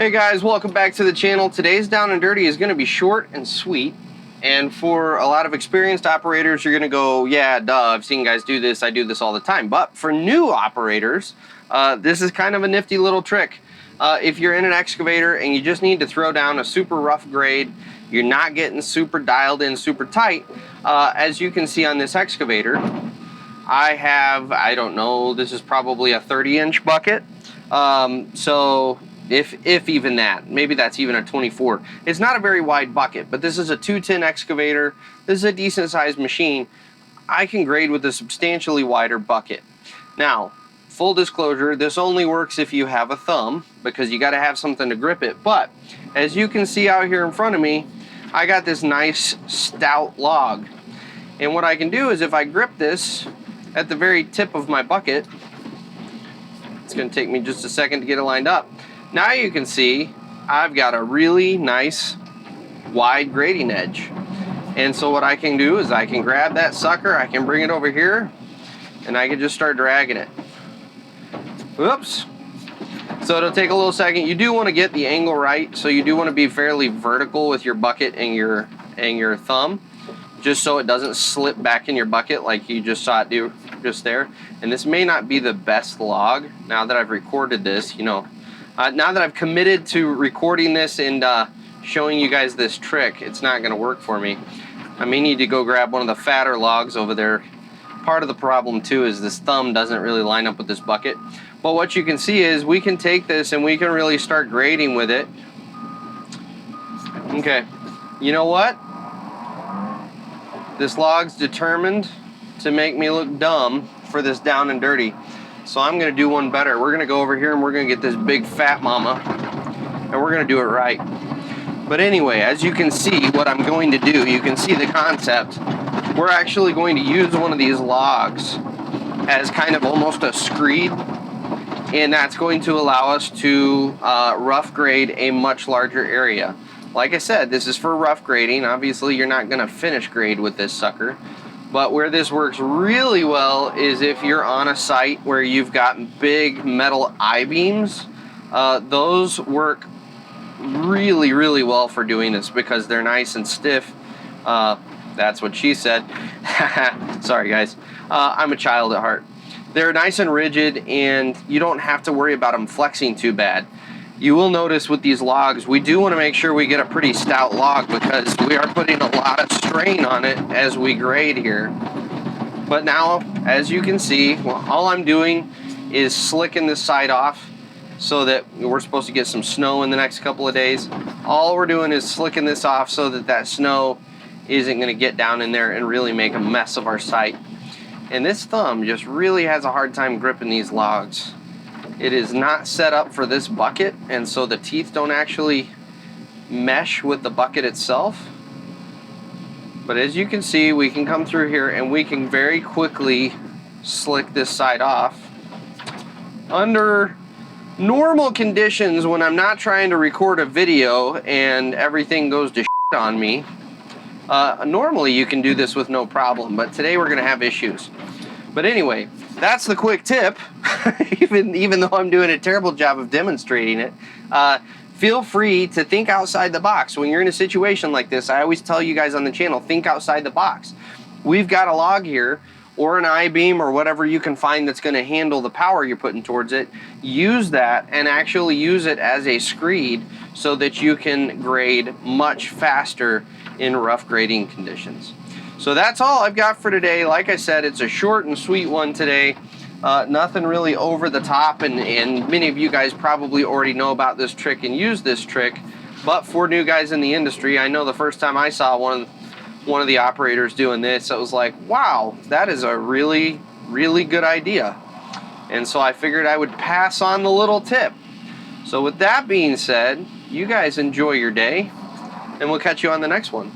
Hey guys, welcome back to the channel. Today's Down and Dirty is going to be short and sweet, and for a lot of experienced operators you're going to go, yeah, duh, I've seen guys do this, I do this all the time. But for new operators, this is kind of a nifty little trick. If you're in an excavator and you just need to throw down a super rough grade, you're not getting super dialed in super tight, as you can see on this excavator, I have, I don't know, this is probably a 30-inch bucket. So if even that, maybe that's even a 24. It's not a very wide bucket, but this is a 210 excavator. This is a decent sized machine. I can grade with a substantially wider bucket. Now, full disclosure, this only works if you have a thumb, because you got to have something to grip it. But as you can see out here in front of me, I got this nice stout log. And what I can do is if I grip this at the very tip of my bucket, it's going to take me just a second to get it lined up. Now you can see I've got a really nice wide grading edge. And so what I can do is I can grab that sucker, I can bring it over here, and I can just start dragging it. Whoops. So it'll take a little second. You do want to get the angle right, so you do want to be fairly vertical with your bucket and your thumb, just so it doesn't slip back in your bucket like you just saw it do just there. And this may not be the best log now that I've recorded this, you know. Now that I've committed to recording this and showing you guys this trick, it's not going to work for me. I may need to go grab one of the fatter logs over there. Part of the problem too is this thumb doesn't really line up with this bucket. But what you can see is we can take this and we can really start grading with it. Okay, you know what? This log's determined to make me look dumb for this Down and Dirty. So I'm gonna do one better. We're gonna go over here and we're gonna get this big fat mama and we're gonna do it right. But anyway, as you can see what I'm going to do, you can see the concept. We're actually going to use one of these logs as kind of almost a screed, and that's going to allow us to rough grade a much larger area. Like I said, this is for rough grading. Obviously you're not gonna finish grade with this sucker. But where this works really well is if you're on a site where you've got big metal I-beams. Those work really, really well for doing this because they're nice and stiff. That's what she said. Sorry guys, I'm a child at heart. They're nice and rigid and you don't have to worry about them flexing too bad. You will notice with these logs, we do want to make sure we get a pretty stout log because we are putting a lot of strain on it as we grade here. But now, as you can see, well, all I'm doing is slicking this side off so that we're supposed to get some snow in the next couple of days. All we're doing is slicking this off so that that snow isn't going to get down in there and really make a mess of our site. And this thumb just really has a hard time gripping these logs. It is not set up for this bucket, and so the teeth don't actually mesh with the bucket itself. But as you can see, we can come through here and we can very quickly slick this side off. Under normal conditions, when I'm not trying to record a video and everything goes to shit on me, normally you can do this with no problem, but today we're gonna have issues. But anyway, that's the quick tip. even though I'm doing a terrible job of demonstrating it, feel free to think outside the box. When you're in a situation like this, I always tell you guys on the channel, think outside the box. We've got a log here, or an I-beam, or whatever you can find that's gonna handle the power you're putting towards it. Use that and actually use it as a screed so that you can grade much faster in rough grading conditions. So that's all I've got for today. Like I said, it's a short and sweet one today. Nothing really over the top, and many of you guys probably already know about this trick and use this trick. But for new guys in the industry, I know the first time I saw one of the operators doing this, I was like, wow, that is a really, really good idea. And so I figured I would pass on the little tip. So with that being said, you guys enjoy your day, and we'll catch you on the next one.